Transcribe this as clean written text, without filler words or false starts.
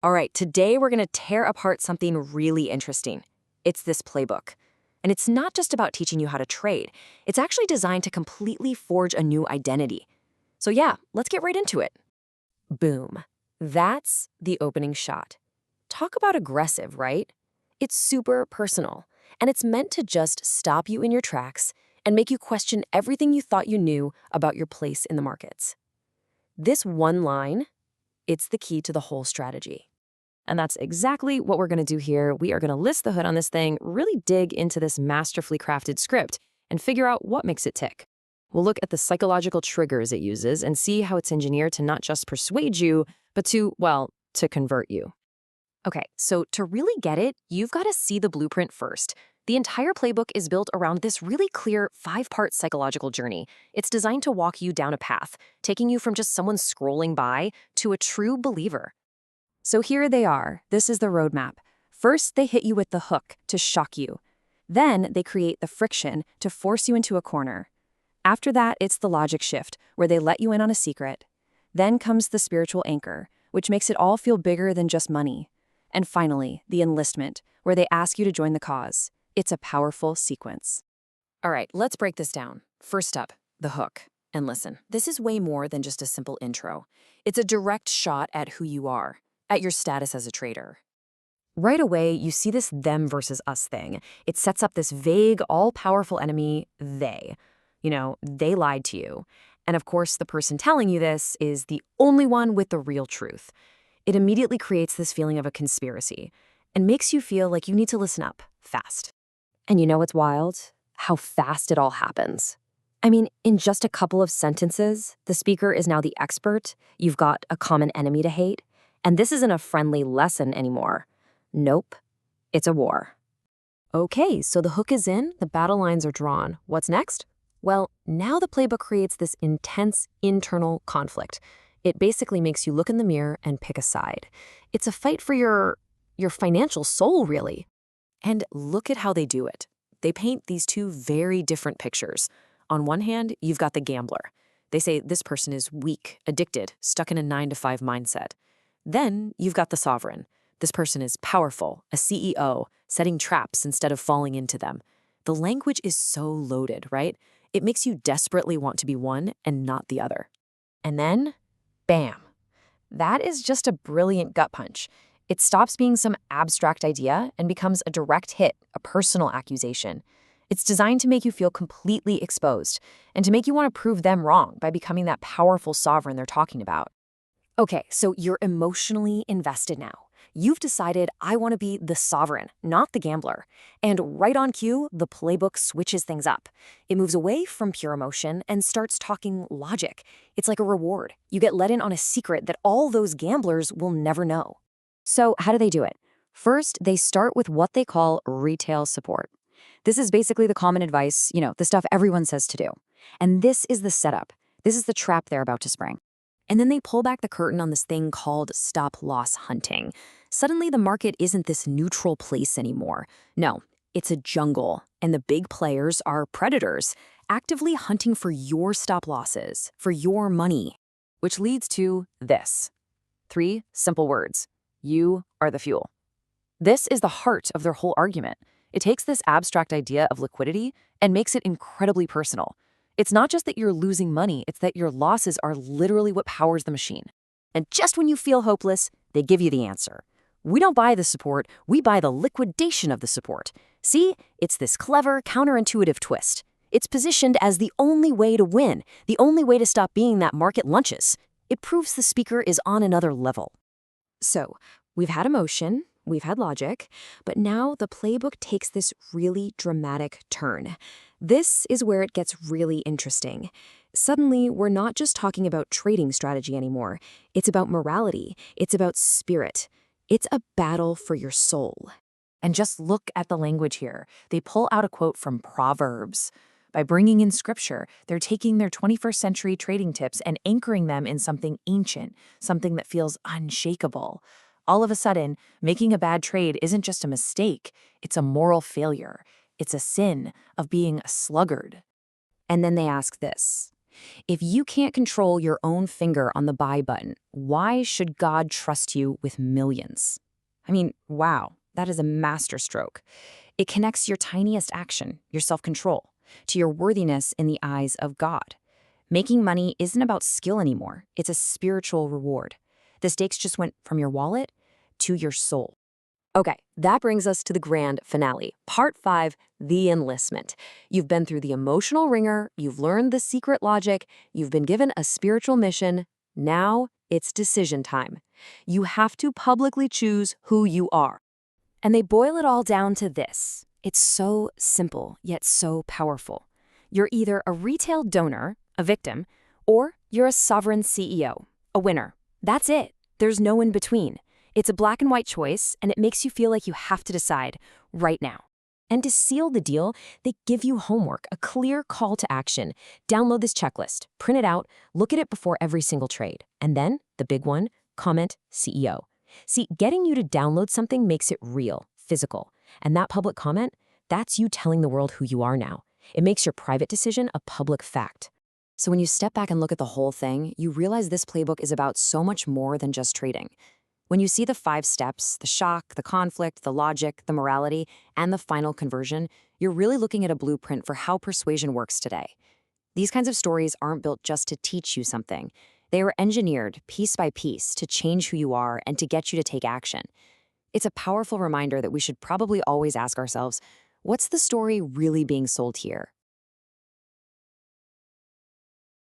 All right, today we're going to tear apart something really interesting. It's this playbook. And it's not just about teaching you how to trade. It's actually designed to completely forge a new identity. So yeah, let's get right into it. Boom. That's the opening shot. Talk about aggressive, right? It's super personal, and it's meant to just stop you in your tracks and make you question everything you thought you knew about your place in the markets. This one line, it's the key to the whole strategy. And that's exactly what we're going to do here. We are going to list the hood on this thing, really dig into this masterfully crafted script, and figure out what makes it tick. We'll look at the psychological triggers it uses and see how it's engineered to not just persuade you, but to, well, to convert you. Okay, so to really get it, you've got to see the blueprint first. The entire playbook is built around this really clear 5-part psychological journey. It's designed to walk you down a path, taking you from just someone scrolling by to a true believer. So here they are. This is the roadmap. First, they hit you with the hook to shock you. Then they create the friction to force you into a corner. After that, it's the logic shift, where they let you in on a secret. Then comes the spiritual anchor, which makes it all feel bigger than just money. And finally, the enlistment, where they ask you to join the cause. It's a powerful sequence. All right, let's break this down. First up, the hook. And listen, this is way more than just a simple intro. It's a direct shot at who you are, at your status as a trader. Right away, you see this them versus us thing. It sets up this vague, all-powerful enemy, they. They lied to you. And of course, the person telling you this is the only one with the real truth. It immediately creates this feeling of a conspiracy and makes you feel like you need to listen up fast. And you know what's wild? How fast it all happens. I mean, in just a couple of sentences, the speaker is now the expert. You've got a common enemy to hate. And this isn't a friendly lesson anymore. Nope, it's a war. Okay, so the hook is in, the battle lines are drawn. What's next? Well, now the playbook creates this intense internal conflict. It basically makes you look in the mirror and pick a side. It's a fight for your financial soul, really. And look at how they do it. They paint these two very different pictures. On one hand, you've got the gambler. They say this person is weak, addicted, stuck in a 9-to-5 mindset. Then you've got the sovereign. This person is powerful, a CEO, setting traps instead of falling into them. The language is so loaded, right? It makes you desperately want to be one and not the other. And then, bam. That is just a brilliant gut punch. It stops being some abstract idea and becomes a direct hit, a personal accusation. It's designed to make you feel completely exposed and to make you want to prove them wrong by becoming that powerful sovereign they're talking about. Okay, so you're emotionally invested now. You've decided, I want to be the sovereign, not the gambler. And right on cue, the playbook switches things up. It moves away from pure emotion and starts talking logic. It's like a reward. You get let in on a secret that all those gamblers will never know. So how do they do it? First, they start with what they call retail support. This is basically the common advice, the stuff everyone says to do. And this is the setup. This is the trap they're about to spring. And then they pull back the curtain on this thing called stop-loss hunting. Suddenly, the market isn't this neutral place anymore. No, it's a jungle, and the big players are predators, actively hunting for your stop-losses, for your money. Which leads to this. 3 simple words. You are the fuel. This is the heart of their whole argument. It takes this abstract idea of liquidity and makes it incredibly personal. It's not just that you're losing money, it's that your losses are literally what powers the machine. And just when you feel hopeless, they give you the answer. We don't buy the support, we buy the liquidation of the support. See, it's this clever, counterintuitive twist. It's positioned as the only way to win, the only way to stop being that market lunches. It proves the speaker is on another level. So, we've had emotion, we've had logic, but now the playbook takes this really dramatic turn. This is where it gets really interesting. Suddenly, we're not just talking about trading strategy anymore. It's about morality. It's about spirit. It's a battle for your soul. And just look at the language here. They pull out a quote from Proverbs. By bringing in scripture, they're taking their 21st century trading tips and anchoring them in something ancient, something that feels unshakable. All of a sudden, making a bad trade isn't just a mistake, it's a moral failure. It's a sin of being a sluggard. And then they ask this. If you can't control your own finger on the buy button, why should God trust you with millions? I mean, wow, that is a masterstroke. It connects your tiniest action, your self-control, to your worthiness in the eyes of God. Making money isn't about skill anymore. It's a spiritual reward. The stakes just went from your wallet to your soul. Okay, that brings us to the grand finale. Part 5, the enlistment. You've been through the emotional ringer, you've learned the secret logic, you've been given a spiritual mission. Now it's decision time. You have to publicly choose who you are. And they boil it all down to this. It's so simple, yet so powerful. You're either a retail donor, a victim, or you're a sovereign CEO, a winner. That's it. There's no in between. It's a black and white choice, and it makes you feel like you have to decide right now. And to seal the deal, they give you homework, a clear call to action. Download this checklist, print it out, look at it before every single trade. And then, the big one, comment CEO. See, getting you to download something makes it real, physical. And that public comment, that's you telling the world who you are now. It makes your private decision a public fact. So when you step back and look at the whole thing, you realize this playbook is about so much more than just trading. When you see the 5 steps, the shock, the conflict, the logic, the morality, and the final conversion, you're really looking at a blueprint for how persuasion works today. These kinds of stories aren't built just to teach you something. They were engineered piece by piece to change who you are and to get you to take action. It's a powerful reminder that we should probably always ask ourselves, what's the story really being sold here?